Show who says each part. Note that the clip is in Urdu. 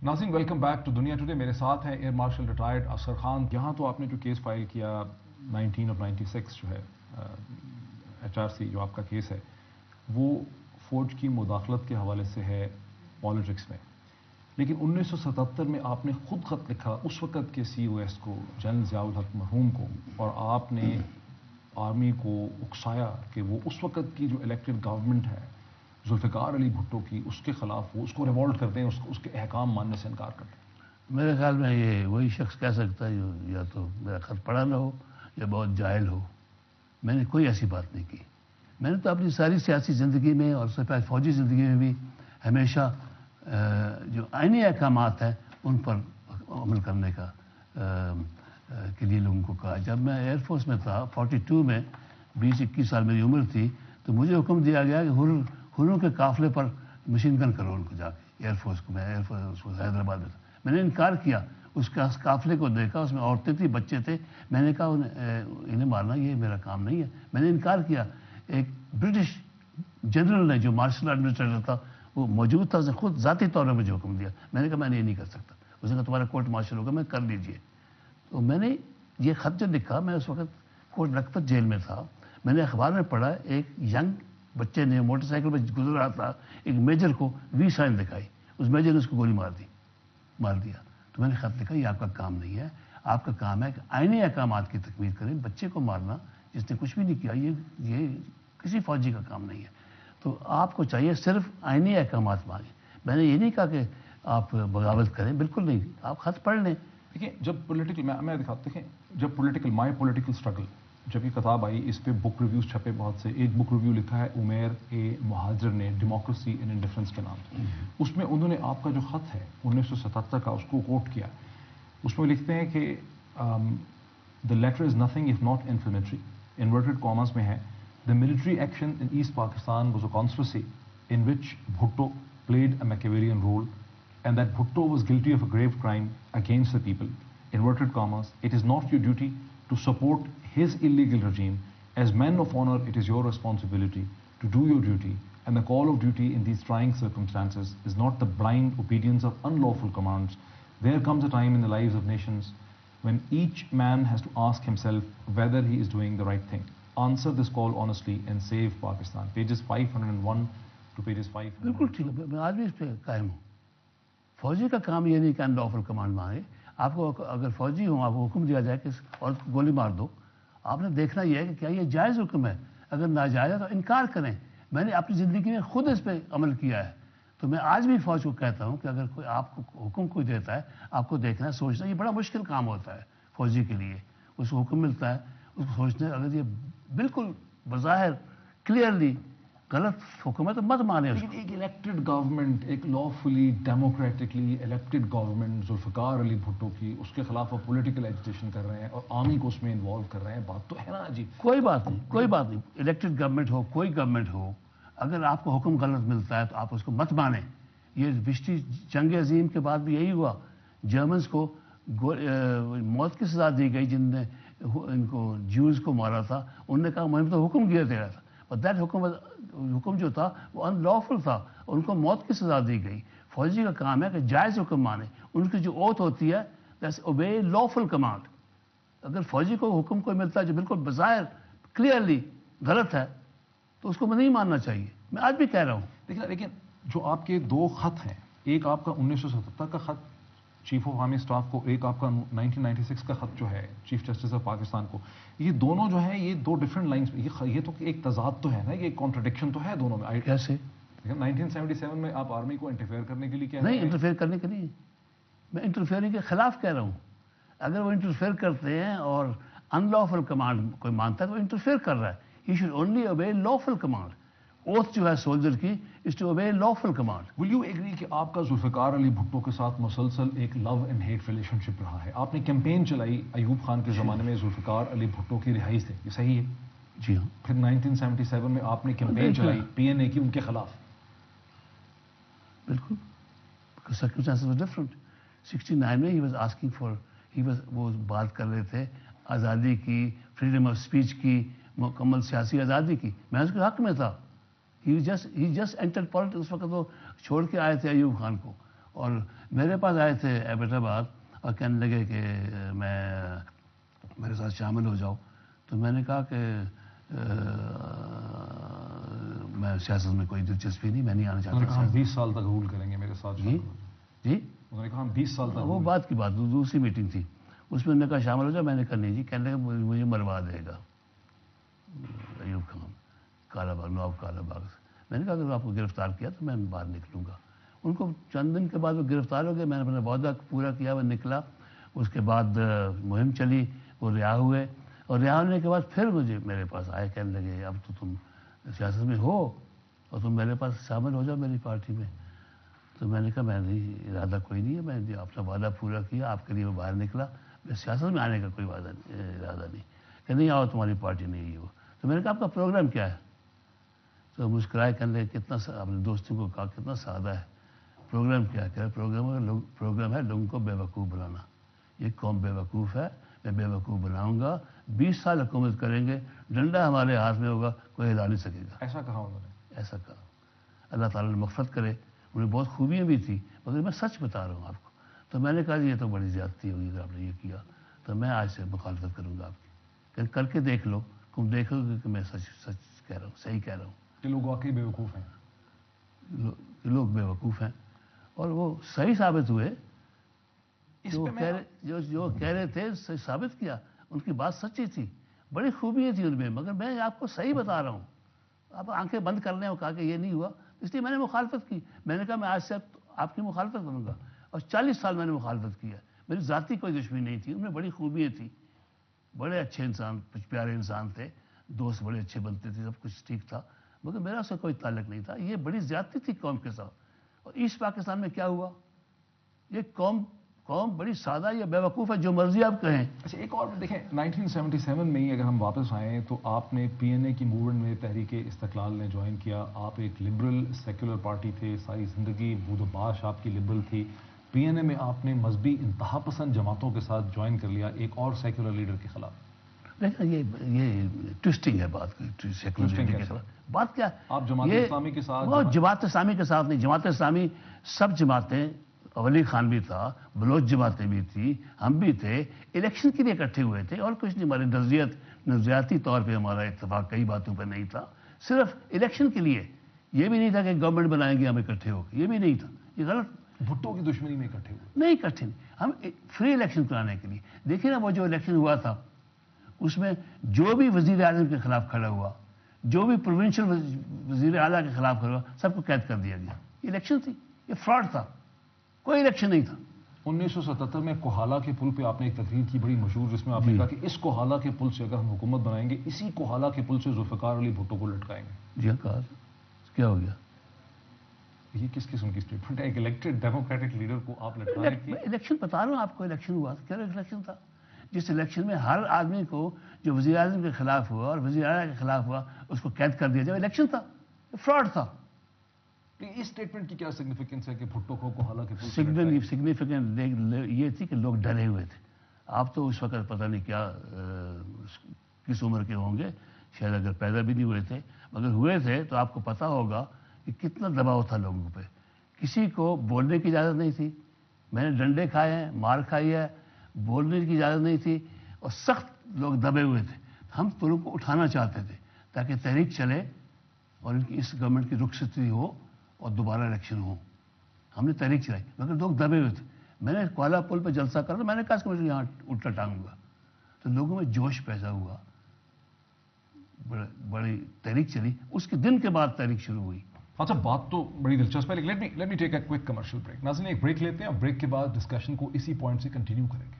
Speaker 1: ناظرین ویلکم بیک ٹو دنیا ٹوڈے. میرے ساتھ ہیں air marshal retired Asghar Khan. یہاں تو آپ نے جو کیس فائل کیا 1996 جو ہے HRC جو آپ کا کیس ہے وہ فوج کی مداخلت کے حوالے سے ہے پالیٹکس میں. لیکن 1977 میں آپ نے خود خط لکھا اس وقت کے COS کو جنرل ضیاء الحق مرحوم کو, اور آپ نے آرمی کو اکسایا کہ وہ اس وقت کی جو الیکٹڈ گورنمنٹ ہے ذوالفقار علی بھٹو کی اس کے خلاف وہ اس کو ریوالٹ کرتے ہیں, اس کے احکام ماننے سے انکار کرتے ہیں.
Speaker 2: میرے خیال میں یہ وہی شخص کہہ سکتا ہے جو یا تو میرا خط پڑھا نہ ہو یا بہت جاہل ہو. میں نے کوئی ایسی بات نہیں کی. میں نے تو اپنی ساری سیاسی زندگی میں اور سے پہلے فوجی زندگی میں بھی ہمیشہ جو آئینی احکامات ہیں ان پر عمل کرنے کا کے لیے لوگوں کو کہا. جب میں ایئر فورس میں تھا 42 میں 20-21 سال میری عمر تھی تو مجھے حکم دیا گیا کہ ہروں کے قافلے پر مشین گن کرو ان کو جا کے. ایئر فورس کو میں ایئر فورس حیدرآباد میں تھا. میں نے انکار کیا. اس قافلے کو دیکھا, اس میں عورتیں تھیں, بچے تھے. میں نے کہا انہیں مارنا یہ میرا کام نہیں ہے. میں نے انکار کیا. ایک برٹش جنرل نے جو مارشل ایڈمنسٹریٹر تھا وہ موجود تھا, اس نے خود ذاتی طور پر مجھے حکم دیا. میں نے کہا میں نے یہ نہیں کر سکتا. اس نے کہا تمہارا کورٹ مارشل ہوگا, میں کر لیجئے. تو میں نے یہ خط جو لکھا, میں اس وقت کوٹ لکھپت جیل میں تھا. میں نے اخبار میں پڑھا ایک ینگ بچے نے موٹر سائیکل پہ گزر رہا تھا, ایک میجر کو وی سائن دکھائی. اس میجر نے اس کو گولی مار دیا. تو میں نے خط لکھا یہ آپ کا کام نہیں ہے. آپ کا کام ہے کہ آئینی احکامات کی تکمیل کریں. بچے کو مارنا جس نے کچھ بھی نہیں کیا یہ کسی فوجی کا کام نہیں ہے. تو آپ کو چاہیے صرف آئینی احکامات مانگیں. میں نے یہ نہیں کہا کہ آپ بغاوت کریں, بالکل نہیں. آپ خط پڑھ لیں.
Speaker 1: دیکھیں جب پولیٹیکل میں دکھاتا, دیکھیں جب مائی پولیٹیکل اسٹرگل جب یہ کتاب آئی, اس پہ بک ریویوز چھپے بہت سے. ایک بک ریویو لکھا ہے عمیر مہاجر نے ڈیموکریسی ان انڈیفرنس کے نام سے. اس میں انہوں نے آپ کا جو خط ہے 1977 کا اس کو کوٹ کیا. اس میں لکھتے ہیں کہ the letter is nothing of not inflammatory, inverted commas میں ہے. The military action in East Pakistan was a conspiracy in which Bhutto played a Machiavellian role, and that Bhutto was guilty of a grave crime against the people, inverted commas. It is not your duty to support his illegal regime. As men of honor, it is your responsibility to do your duty, and the call of duty in these trying circumstances is not the blind obedience of unlawful commands. There comes a time in the lives of nations when each man has to ask himself whether he is doing the right thing. Answer this call honestly and save Pakistan. Pages 501 to pages 5.
Speaker 2: بالکل ٹھیک ہے, میں آج بھی اس پہ قائم ہوں. فوجی کا کام یہ نہیں کہ انلافل کمانڈ مانگے. آپ کو اگر فوجی ہوں آپ کو حکم دیا جائے کہ اور گولی مار دو, آپ نے دیکھنا یہ ہے کہ کیا یہ جائز حکم ہے. اگر ناجائز ہے تو انکار کریں. میں نے اپنی زندگی میں خود اس پہ عمل کیا ہے. تو میں آج بھی فوج کو کہتا ہوں کہ اگر کوئی آپ کو حکم کوئی دیتا ہے آپ کو دیکھنا ہے, سوچنا. یہ بڑا مشکل کام ہوتا ہے فوجی کے لیے. اس کو حکم ملتا ہے, اس کو سوچنا اگر یہ بالکل بظاہر کلیئرلی غلط حکم ہے تو مت مانے.
Speaker 1: لیکن ایک الیکٹڈ گورنمنٹ, ایک لافلی democratically elected government Zulfiqar Ali Bhutto کی, اس کے خلاف وہ پولیٹیکل ایجیٹیشن کر رہے ہیں اور آرمی کو اس میں انوالو کر رہے ہیں. بات تو ہے نا جی.
Speaker 2: کوئی بات نہیں. الیکٹڈ گورنمنٹ ہو کوئی گورنمنٹ ہو, اگر آپ کو حکم غلط ملتا ہے تو آپ اس کو مت مانیں. یہ وشتی جنگ عظیم کے بعد بھی یہی ہوا. جرمنس کو موت کی سزا دی گئی جن نے ان کو جیوز کو مارا تھا. انہوں نے کہا میں تو حکم دیا دے رہا تھا, اور دیٹ حکم جو تھا وہ ان لافل تھا, ان کو موت کی سزا دی گئی. فوجی کا کام ہے کہ جائز حکم مانے. ان کی جو اوتھ ہوتی ہے دیٹس اوبے لافل کمانڈ. اگر فوجی کو حکم کوئی ملتا ہے جو بالکل بظاہر کلیئرلی غلط ہے تو اس کو نہیں ماننا چاہیے. میں آج بھی کہہ رہا ہوں.
Speaker 1: لیکن جو آپ کے دو خط ہیں, ایک آپ کا 1977 کا خط چیف آف آرمی اسٹاف کو, ایک آپ کا 1996 کا خط جو ہے چیف جسٹس آف پاکستان کو, یہ دونوں جو ہیں یہ دو ڈفرنٹ لائنس. یہ تو ایک تضاد تو ہے نا, یہ کانٹرڈکشن تو ہے دونوں میں.
Speaker 2: کیسے؟
Speaker 1: 1977 میں آپ آرمی کو انٹرفیئر کرنے کے لیے کیا
Speaker 2: نہیں, انٹرفیئر کرنے کے لیے میں انٹرفیئرنگ کے خلاف کہہ رہا ہوں. اگر وہ انٹرفیئر کرتے ہیں اور ان لافل کمانڈ کوئی مانتا ہے تو وہ انٹرفیئر کر رہا ہے. He should only obey lawful command. Oath جو ہے سولجر کی is to obey lawful command.
Speaker 1: Will you agree کہ آپ کا ذوالفقار علی بھٹو کے ساتھ مسلسل ایک لو اینڈ ہیٹ ریلیشن شپ رہا ہے؟ آپ نے کیمپین چلائی ایوب خان کے زمانے میں ذوالفقار علی بھٹو کی رہائی سے, یہ صحیح ہے؟
Speaker 2: جی ہاں.
Speaker 1: پھر 1977 میں آپ نے کیمپین چلائی PNA کی ان کے خلاف.
Speaker 2: بالکل. circumstances were different. 69 میں he was asking for وہ بات کر رہے تھے آزادی کی, فریڈم آف اسپیچ کی, مکمل سیاسی آزادی کی. میں اس کے حق میں تھا. he just entered politics. اس وقت وہ چھوڑ کے آئے تھے ایوب خان کو, اور میرے پاس آئے تھے ایبٹ آباد اور کہنے لگے کہ میرے ساتھ شامل ہو جاؤ. تو میں نے کہا کہ میں سیاست میں کوئی دلچسپی نہیں, میں نہیں آنا
Speaker 1: انہوں نے کہا
Speaker 2: چاہتا.
Speaker 1: ہم 20 سال تک رول کریں گے میرے ساتھ.
Speaker 2: جی جی
Speaker 1: انہوں نے کہا ہم 20 سال تک
Speaker 2: وہ بات کی بات دوسری میٹنگ تھی, اس میں انہوں نے کہا شامل ہو جاؤ. میں نے کہا نہیں جی. کہنے لگا مجھے مروا دے گا ایوب خان کالا باغ, نواب کالا باغ سے. میں نے کہا اگر آپ کو گرفتار کیا تو میں باہر نکلوں گا. ان کو چند دن کے بعد وہ گرفتار ہو گئے. میں نے اپنا وعدہ پورا کیا, وہ نکلا. اس کے بعد مہم چلی, وہ رہا ہوئے, اور رہا ہونے کے بعد پھر مجھے میرے پاس آئے, کہنے لگے اب تو تم سیاست میں ہو اور تم میرے پاس شامل ہو جاؤ میری پارٹی میں. تو میں نے کہا میں نہیں, ارادہ کوئی نہیں ہے, میں نے اپنا وعدہ پورا کیا, آپ کے لیے میں باہر نکلا, میں سیاست میں آنے کا کوئی ارادہ نہیں. کہ نہیں آؤ تمہاری پارٹی نہیں ہے وہ. تو میں نے کہا آپ کا پروگرام کیا ہے؟ تو مسکرائے, کہنے لگے کتنا اپنے دوستوں کو کہا کتنا سادہ ہے پروگرام. کیا کہ پروگرام ہے لوگوں کو بے وقوف بنانا. یہ قوم بے وقوف ہے, میں بے وقوف بناؤں گا. 20 سال حکومت کریں گے, ڈنڈا ہمارے ہاتھ میں ہوگا, کوئی ہلا نہیں سکے گا.
Speaker 1: ایسا کہا انہوں نے.
Speaker 2: ایسا کہا. اللہ تعالیٰ نے مغفرت کرے, انہیں بہت خوبیاں بھی تھیں, مگر میں سچ بتا رہا ہوں آپ کو. تو میں نے کہا یہ تو بڑی زیادتی ہوگی اگر آپ نے یہ کیا, تو میں آج سے مخالفت کروں گا آپ کی. کر کے دیکھ لو, تم دیکھو گے کہ میں سچ کہہ رہا ہوں, صحیح کہہ رہا ہوں.
Speaker 1: کہ لوگ واقعی بے وقوف ہیں.
Speaker 2: لوگ بے وقوف ہیں, اور وہ صحیح ثابت ہوئے. جو کہہ رہے تھے صحیح ثابت کیا. ان کی بات سچی تھی, بڑی خوبیاں تھیں ان میں, مگر میں آپ کو صحیح بتا رہا ہوں. آپ آنکھیں بند کر لیں اور کہا کہ یہ نہیں ہوا, اس لیے میں نے مخالفت کی. میں نے کہا میں آج سے آپ کی مخالفت کروں گا, اور 40 سال میں نے مخالفت کیا. میری ذاتی کوئی دشمنی نہیں تھی, ان میں بڑی خوبیاں تھیں. بڑے اچھے انسان, کچھ پیارے انسان تھے, دوست بڑے اچھے بنتے تھے, سب کچھ ٹھیک تھا, مگر میرا اس سے کوئی تعلق نہیں تھا. یہ بڑی زیادتی تھی قوم کے ساتھ. اور ایسٹ پاکستان میں کیا ہوا, یہ قوم بڑی سادہ یا بے وقوف ہے, جو مرضی آپ کہیں.
Speaker 1: اچھا ایک اور دیکھیں, 1977 میں ہی اگر ہم واپس آئیں تو آپ نے پی این اے کی موومنٹ میں تحریک استقلال نے جوائن کیا. آپ ایک لبرل سیکولر پارٹی تھے, ساری زندگی بود و باش آپ کی لبرل تھی. پی این اے میں آپ نے مذہبی انتہا پسند جماعتوں کے ساتھ جوائن کر لیا, ایک اور سیکولر لیڈر کے خلاف.
Speaker 2: لیکن یہ ٹوسٹنگ ہے بات, سیکولر لیڈر کے خلاف. بات کیا,
Speaker 1: آپ جماعت اسلامی کے ساتھ.
Speaker 2: وہ جماعت اسلامی کے ساتھ نہیں, جماعت اسلامی سب جماعتیں, ولی خان بھی تھا, بلوچ جماعتیں بھی تھی, ہم بھی تھے, الیکشن کے لیے اکٹھے ہوئے تھے, اور کچھ نہیں. ہمارے نظریاتی طور پہ ہمارا اتفاق کئی باتوں پہ نہیں تھا, صرف الیکشن کے لیے. یہ بھی نہیں تھا کہ گورنمنٹ بنائیں گے ہم اکٹھے ہو کے, یہ بھی نہیں تھا, یہ غلط.
Speaker 1: بھٹو کی دشمنی میں اکٹھے ہوئے
Speaker 2: نہیں, اکٹھے نہیں, ہم فری الیکشن کرانے کے لیے. دیکھیں نا وہ جو الیکشن ہوا تھا, اس میں جو بھی وزیر اعظم کے خلاف کھڑا ہوا, جو بھی پروونشل وزیر اعلیٰ کے خلاف کھڑا ہوا, سب کو قید کر دیا گیا. یہ الیکشن تھی, یہ فراڈ تھا, کوئی الیکشن نہیں تھا.
Speaker 1: 1977 میں کوہالہ کے پل پہ آپ نے ایک تقریر کی بڑی مشہور, جس میں آپ نے کہا کہ اس کوہالہ کے پل سے اگر ہم حکومت بنائیں گے, اسی کوہالہ کے پل سے ذوالفقار علی بھٹو کو لٹکائیں گے.
Speaker 2: جی ہاں, کہا کیا ہو گیا.
Speaker 1: یہ کس قسم کی اسٹیٹمنٹ ہے, ایک الیکٹڈ ڈیموکریٹک لیڈر کو آپ لٹکانے کی.
Speaker 2: الیکشن بتا رہا ہوں آپ کو, الیکشن ہوا, کیا الیکشن تھا, جس الیکشن میں ہر آدمی کو جو وزیر اعظم کے خلاف ہوا اور وزیر اعلیٰ کے خلاف ہوا, اس کو قید کر دیا جائے. الیکشن تھا, فراڈ تھا.
Speaker 1: اس اسٹیٹمنٹ کی کیا سگنیفیکنس ہے کہ بھٹو کو کوہالہ کے پل.
Speaker 2: سگنیفیکنٹ یہ تھی کہ لوگ ڈرے ہوئے تھے. آپ تو اس وقت پتہ نہیں کیا کس عمر کے ہوں گے, شاید اگر پیدا بھی نہیں ہوئے تھے, مگر ہوئے تھے تو آپ کو پتہ ہوگا کہ کتنا دباؤ تھا لوگوں پہ. کسی کو بولنے کی اجازت نہیں تھی. میں نے ڈنڈے کھائے ہیں, مار کھائی ہے, بولنے کی اجازت نہیں تھی, اور سخت لوگ دبے ہوئے تھے. ہم تو لوگوں کو اٹھانا چاہتے تھے تاکہ تحریک چلے اور ان کی اس گورنمنٹ کی رخصتی ہو اور دوبارہ الیکشن ہو. ہم نے تحریک چلائی, مگر لوگ دبے ہوئے تھے. میں نے کوالہ پل پہ جلسہ کرا, میں نے کہا کہ مجھے یہاں الٹا ٹانگوں گا. تو لوگوں میں جوش پیدا ہوا, بڑی تحریک چلی. اس کے دن کے بعد تحریک شروع ہوئی.
Speaker 1: اچھا بات تو بڑی دلچسپ ہے, لیکن let me take a quick commercial break. ناظرین ایک بریک لیتے ہیں, اور بریک کے بعد ڈسکشن کو اسی پوائنٹ سے کنٹینیو کریں گے.